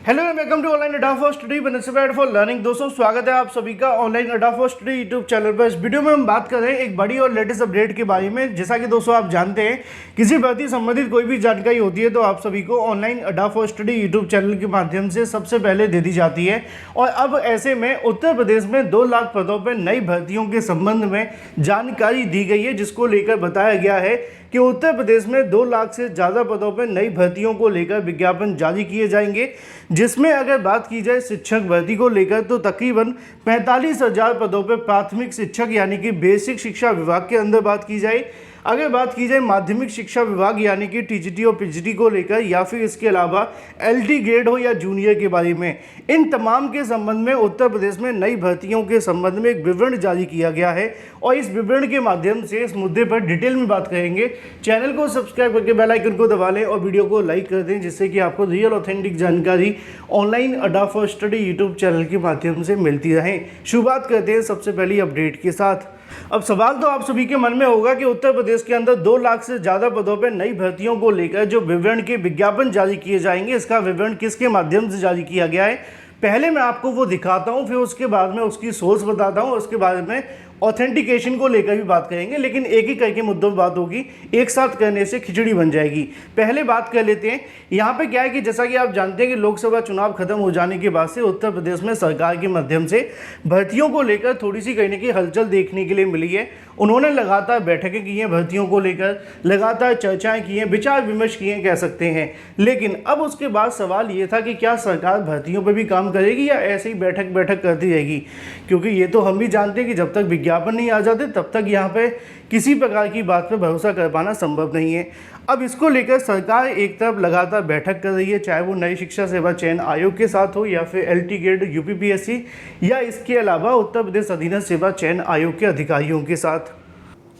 Hello and welcome to online Adda for study benefit for learning. दोस्तों स्वागत है आप सभी का online Adda for study YouTube channel पर। इस वीडियो में हम बात कर रहे हैं एक बड़ी और लेटेस्ट अपडेट के बारे में। जैसा कि दोस्तों आप जानते हैं, किसी भर्ती संबंधित कोई भी जानकारी होती है तो आप सभी को online Adda for study YouTube channel के माध्यम से सबसे पहले दे दी जाती है। और अब ऐसे में उत्तर प्रदेश में 2 लाख पदों पर नई भर्तियों के संबंध में जानकारी दी गई है, जिसको लेकर बताया गया है कि उत्तर प्रदेश में 2 लाख से ज़्यादा पदों पर नई भर्तियों को लेकर विज्ञापन जारी किए जाएंगे। जिसमें अगर बात की जाए शिक्षक भर्ती को लेकर तो तकरीबन 45,000 पदों पर प्राथमिक शिक्षक यानी कि बेसिक शिक्षा विभाग के अंदर बात की जाए। अगर बात की जाए माध्यमिक शिक्षा विभाग यानी कि टीजीटी और पीजीटी को लेकर, या फिर इसके अलावा एलटी ग्रेड हो या जूनियर के बारे में, इन तमाम के संबंध में उत्तर प्रदेश में नई भर्तियों के संबंध में एक विवरण जारी किया गया है। और इस विवरण के माध्यम से इस मुद्दे पर डिटेल में बात करेंगे। चैनल को सब्सक्राइब करके बेल आइकन को दबा लें और वीडियो को लाइक कर दें, जिससे कि आपको रियल ऑथेंटिक जानकारी online Adda for study YouTube channel के माध्यम से मिलती रहे। शुरुआत करते हैं सबसे पहली अपडेट के साथ। अब सवाल तो आप सभी के मन में होगा कि उत्तर प्रदेश के अंदर 2 लाख से ज़्यादा पदों पर नई भर्तियों को लेकर जो विवरण के विज्ञापन जारी किए जाएंगे, इसका विवरण किसके माध्यम से जारी किया गया है, पहले मैं आपको वो दिखाता हूँ, फिर उसके बाद में उसकी सोर्स बताता हूँ, उसके बारे में ऑथेंटिकेशन को लेकर भी बात करेंगे। लेकिन एक ही करके मुद्दों पर बात होगी, एक साथ करने से खिचड़ी बन जाएगी। पहले बात कर लेते हैं। यहाँ पे क्या है कि जैसा कि आप जानते हैं कि लोकसभा चुनाव खत्म हो जाने के बाद से उत्तर प्रदेश में सरकार के माध्यम से भर्तियों को लेकर थोड़ी सी कहीं ना कहीं हलचल देखने के लिए मिली है। उन्होंने लगातार बैठकें की हैं भर्तियों को लेकर, लगातार चर्चाएं की हैं, विचार विमर्श किए हैं कह सकते हैं। लेकिन अब उसके बाद सवाल ये था कि क्या सरकार भर्तियों पर भी काम करेगी या ऐसे ही बैठक करती रहेगी, क्योंकि ये तो हम भी जानते हैं कि जब तक विज्ञापन नहीं आ जाते तब तक यहाँ पे किसी प्रकार की बात पर भरोसा कर पाना संभव नहीं है। अब इसको लेकर सरकार एक तरफ लगातार बैठक कर रही है, चाहे वो नई शिक्षा सेवा चयन आयोग के साथ हो या फिर एलटी ग्रेड यूपीपीएससी या इसके अलावा उत्तर प्रदेश अधीनस्थ सेवा चयन आयोग के अधिकारियों के साथ।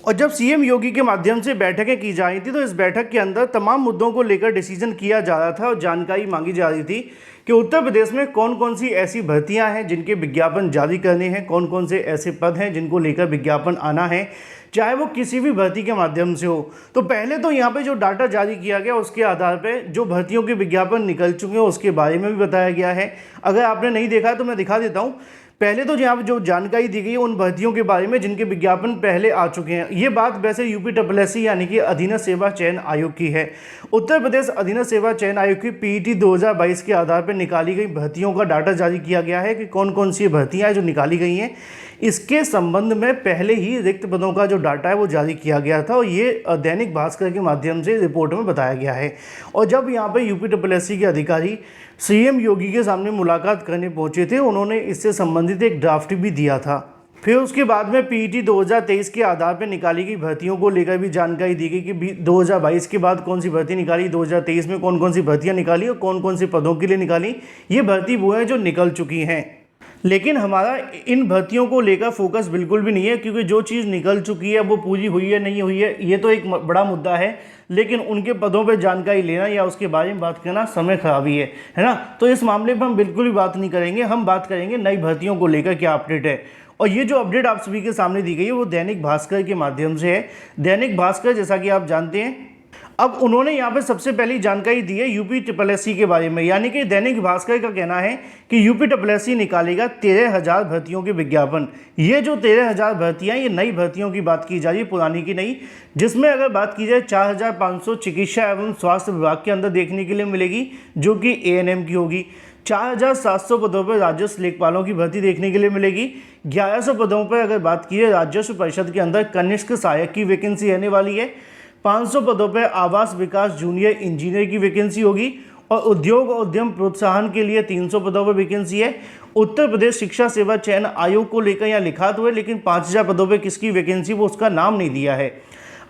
और जब सीएम योगी के माध्यम से बैठकें की जा रही थी तो इस बैठक के अंदर तमाम मुद्दों को लेकर डिसीजन किया जा रहा था और जानकारी मांगी जा रही थी कि उत्तर प्रदेश में कौन कौन सी ऐसी भर्तियां हैं जिनके विज्ञापन जारी करने हैं, कौन कौन से ऐसे पद हैं जिनको लेकर विज्ञापन आना है, चाहे वो किसी भी भर्ती के माध्यम से हो। तो पहले तो यहाँ पे जो डाटा जारी किया गया उसके आधार पे जो भर्तियों के विज्ञापन निकल चुके हैं उसके बारे में भी बताया गया है। अगर आपने नहीं देखा तो मैं दिखा देता हूँ। पहले तो यहाँ पे जो जानकारी दी गई है उन भर्तियों के बारे में जिनके विज्ञापन पहले आ चुके हैं। ये बात वैसे यूपीएससी यानी कि अधीनस्थ सेवा चयन आयोग की है। उत्तर प्रदेश अधीनस्थ सेवा चयन आयोग की पीईटी 2022 के आधार पर निकाली गई भर्तियों का डाटा जारी किया गया है कि कौन कौन सी भर्तियाँ हैं जो निकाली गई हैं। इसके संबंध में पहले ही रिक्त पदों का जो डाटा है वो जारी किया गया था और ये दैनिक भास्कर के माध्यम से रिपोर्ट में बताया गया है। और जब यहाँ पर यूपीएससी के अधिकारी सीएम योगी के सामने मुलाकात करने पहुंचे थे, उन्होंने इससे संबंधित एक ड्राफ्ट भी दिया था। फिर उसके बाद में पीईटी 2023 के आधार पर निकाली गई भर्तियों को लेकर भी जानकारी दी गई कि 2022 के बाद कौन सी भर्ती निकाली, 2023 में कौन कौन सी भर्तियां निकाली और कौन कौन से पदों के लिए निकाली। ये भर्ती वो हैं जो निकल चुकी हैं। लेकिन हमारा इन भर्तियों को लेकर फोकस बिल्कुल भी नहीं है, क्योंकि जो चीज़ निकल चुकी है वो पूरी हुई है नहीं हुई है ये तो एक बड़ा मुद्दा है। लेकिन उनके पदों पर जानकारी लेना या उसके बारे में बात करना समय खराबी है ना। तो इस मामले पर हम बिल्कुल भी बात नहीं करेंगे। हम बात करेंगे नई भर्तियों को लेकर क्या अपडेट है। और ये जो अपडेट आप सभी के सामने दी गई है वो दैनिक भास्कर के माध्यम से है। दैनिक भास्कर जैसा कि आप जानते हैं, अब उन्होंने यहाँ पे सबसे पहली जानकारी दी है यूपीएससी के बारे में। यानी कि दैनिक भास्कर का कहना है कि यूपीएससी निकालेगा 13,000 भर्तियों के विज्ञापन। ये जो 13,000 भर्तियाँ, ये नई भर्तियों की बात की जा रही है, पुरानी की नहीं। जिसमें अगर बात की जाए 4,500 चिकित्सा एवं स्वास्थ्य विभाग के अंदर देखने के लिए मिलेगी, जो कि एएनएम की होगी। 4,700 पदों पर राजस्व लेखपालों की भर्ती देखने के लिए मिलेगी। 1100 पदों पर अगर बात की जाए राजस्व परिषद के अंदर कनिष्ठ सहायक की वैकेंसी रहने वाली है। 500 पदों पर आवास विकास जूनियर इंजीनियर की वैकेंसी होगी। और उद्योग और उद्यम प्रोत्साहन के लिए 300 पदों पर वैकेंसी है। उत्तर प्रदेश शिक्षा सेवा चयन आयोग को लेकर यहाँ लिखा तो है, लेकिन 5,000 पदों पर किसकी वैकेंसी वो उसका नाम नहीं दिया है।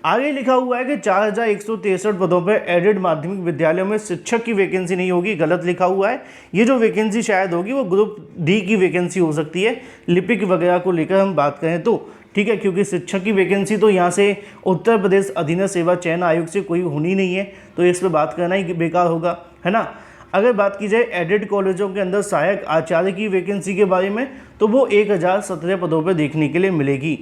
आगे लिखा हुआ है कि 4,163 पदों पर एडेड माध्यमिक विद्यालयों में शिक्षक की वैकेंसी नहीं होगी, गलत लिखा हुआ है। ये जो वैकेंसी शायद होगी वो ग्रुप डी की वैकेंसी हो सकती है, लिपिक वगैरह को लेकर हम बात करें तो, ठीक है। क्योंकि शिक्षक की वैकेंसी तो यहाँ से उत्तर प्रदेश अधीनस्थ सेवा चयन आयोग से कोई होनी नहीं है, तो इस पर बात करना ही बेकार होगा, है ना। अगर बात की जाए एडेड कॉलेजों के अंदर सहायक आचार्य की वैकेंसी के बारे में, तो वो 1,017 पदों पर देखने के लिए मिलेगी।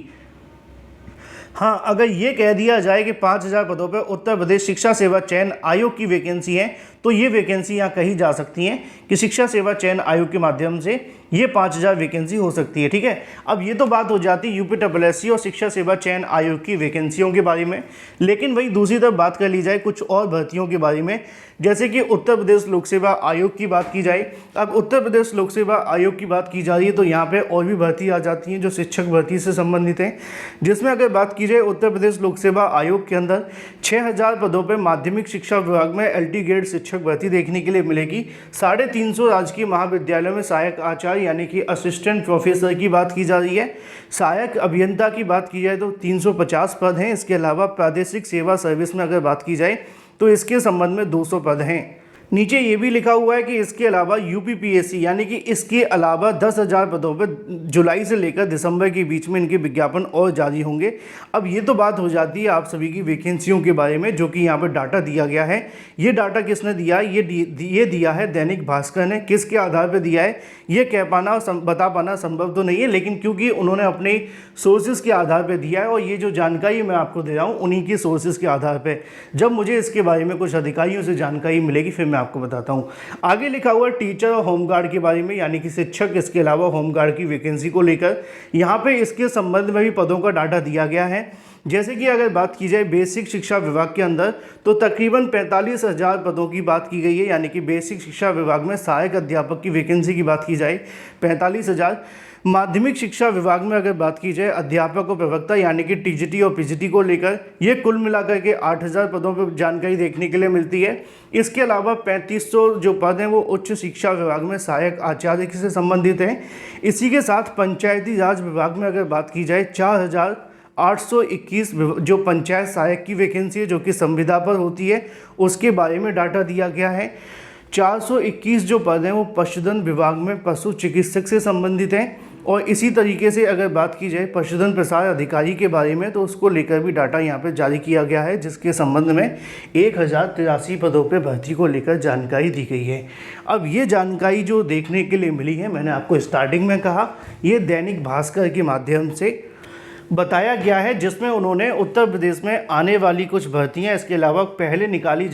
हाँ, अगर ये कह दिया जाए कि 5,000 पदों पर उत्तर प्रदेश शिक्षा सेवा चयन आयोग की वैकेंसी है, तो ये वैकेंसी यहाँ कही जा सकती हैं कि शिक्षा सेवा चयन आयोग के माध्यम से ये 5,000 वैकेंसी हो सकती है। ठीक है, अब ये तो बात हो जाती है यूपीएससी और शिक्षा सेवा चयन आयोग की वैकेंसियों के बारे में। लेकिन वही दूसरी तरफ बात कर ली जाए कुछ और भर्तियों के बारे में, जैसे कि उत्तर प्रदेश लोक सेवा आयोग की बात की जाए। अब उत्तर प्रदेश लोक सेवा आयोग की बात की जा रही है तो यहाँ पे और भी भर्ती आ जाती हैं जो शिक्षक भर्ती से संबंधित हैं, जिसमें अगर बात की जाए उत्तर प्रदेश लोक सेवा आयोग के अंदर 6,000 पदों पर माध्यमिक शिक्षा विभाग में LT ग्रेड शिक्षक भर्ती देखने के लिए मिलेगी। 350 राजकीय महाविद्यालयों में सहायक आचार्य यानी कि असिस्टेंट प्रोफेसर की बात की जा रही है। सहायक अभियंता की बात की जाए तो 350 पद हैं। इसके अलावा प्रादेशिक सेवा सर्विस में अगर बात की जाए तो इसके संबंध में 200 पद हैं। नीचे ये भी लिखा हुआ है कि इसके अलावा यूपीपीएससी यानी कि इसके अलावा 10,000 पदों पर जुलाई से लेकर दिसंबर के बीच में इनके विज्ञापन और जारी होंगे। अब ये तो बात हो जाती है आप सभी की वैकेंसियों के बारे में, जो कि यहाँ पर डाटा दिया गया है। ये डाटा किसने दिया है? ये दिया है दैनिक भास्कर ने। किसके आधार पर दिया है ये कह पाना बता पाना संभव तो नहीं है, लेकिन क्योंकि उन्होंने अपने सोर्सेज के आधार पर दिया है और ये जो जानकारी मैं आपको दे रहा हूँ उन्हीं की सोर्सेज के आधार पर। जब मुझे इसके बारे में कुछ अधिकारियों से जानकारी मिलेगी फिर मैं आपको बताता हूं। आगे लिखा हुआ टीचर और होमगार्ड के बारे में यानी कि शिक्षक, इसके अलावा होमगार्ड की वैकेंसी को लेकर यहाँ पे इसके संबंध में भी पदों का डाटा दिया गया है। जैसे कि अगर बात की जाए बेसिक शिक्षा विभाग के अंदर तो तकरीबन 45,000 पदों की बात की गई है, यानी कि बेसिक शिक्षा विभाग में सहायक अध्यापक की वैकेंसी की बात की जाए 45,000। माध्यमिक शिक्षा विभाग में अगर बात की जाए अध्यापक और प्रवक्ता यानी कि TGT और PGT को लेकर ये कुल मिलाकर के 8,000 पदों पर जानकारी देखने के लिए मिलती है। इसके अलावा 3500 जो पद हैं वो उच्च शिक्षा विभाग में सहायक आचार्य से संबंधित हैं। इसी के साथ पंचायती राज विभाग में अगर बात की जाए 4,821 जो पंचायत सहायक की वैकेंसी है जो कि संविदा पर होती है, उसके बारे में डाटा दिया गया है। 421 जो पद हैं वो पशुधन विभाग में पशु चिकित्सक से संबंधित हैं। और इसी तरीके से अगर बात की जाए पशुधन प्रसार अधिकारी के बारे में तो उसको लेकर भी डाटा यहाँ पे जारी किया गया है, जिसके संबंध में 1,083 पदों पे भर्ती को लेकर जानकारी दी गई है। अब ये जानकारी जो देखने के लिए मिली है, मैंने आपको स्टार्टिंग में कहा, ये दैनिक भास्कर के माध्यम से बताया गया है, जिसमें उन्होंने उत्तर प्रदेश में आने वाली कुछ भर्तियां, इसके अलावा पहले निकाली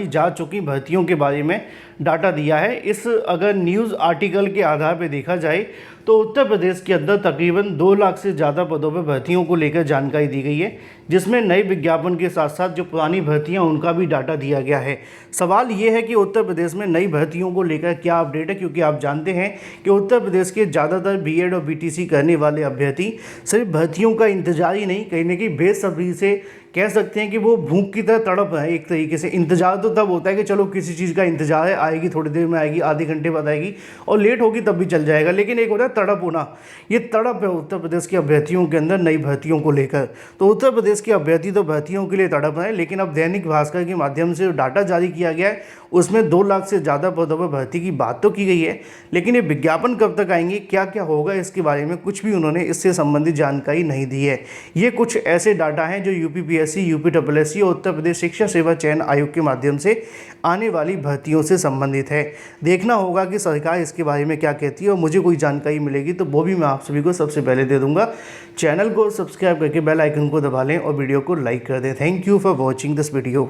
जा चुकी भर्तियों के बारे में डाटा दिया है। इस अगर न्यूज़ आर्टिकल के आधार पर देखा जाए तो उत्तर प्रदेश के अंदर तकरीबन 2 लाख से ज़्यादा पदों पर भर्तियों को लेकर जानकारी दी गई है, जिसमें नए विज्ञापन के साथ साथ जो पुरानी भर्तियां उनका भी डाटा दिया गया है। सवाल ये है कि उत्तर प्रदेश में नई भर्तियों को लेकर क्या अपडेट है, क्योंकि आप जानते हैं कि उत्तर प्रदेश के ज़्यादातर BEd और BTC करने वाले अभ्यर्थी सिर्फ भर्तियों का इंतजार ही नहीं, कहीं ना कहीं बेसब्री से कह सकते हैं कि वो भूख की तरह तड़प है। एक तरीके से इंतजार तो तब होता है कि चलो किसी चीज़ का इंतजार है, आएगी थोड़ी देर में आएगी, आधे घंटे बाद आएगी और लेट होगी तब भी चल जाएगा, लेकिन एक होता है तड़प होना। ये तड़प है उत्तर प्रदेश के अभ्यर्थियों के अंदर नई भर्तियों को लेकर। तो उत्तर प्रदेश के अभ्यर्थी तो भर्तियों के लिए तड़प है, लेकिन अब दैनिक भास्कर के माध्यम से डाटा जारी किया गया है उसमें 2 लाख से ज़्यादा पदों पर भर्ती की बात तो की गई है, लेकिन ये विज्ञापन कब तक आएंगे, क्या क्या होगा, इसके बारे में कुछ भी उन्होंने इससे संबंधित जानकारी नहीं दी है। ये कुछ ऐसे डाटा हैं जो यूपीपीएससी, यूपीएससी और उत्तर प्रदेश शिक्षा सेवा चयन आयोग के माध्यम से आने वाली भर्तियों से संबंधित है। देखना होगा कि सरकार इसके बारे में क्या कहती है और मुझे कोई जानकारी मिलेगी तो वो भी मैं आप सभी को सबसे पहले दे दूंगा। चैनल को सब्सक्राइब करके बेल आइकन को दबा लें और वीडियो को लाइक कर दें। Thank you for watching this video.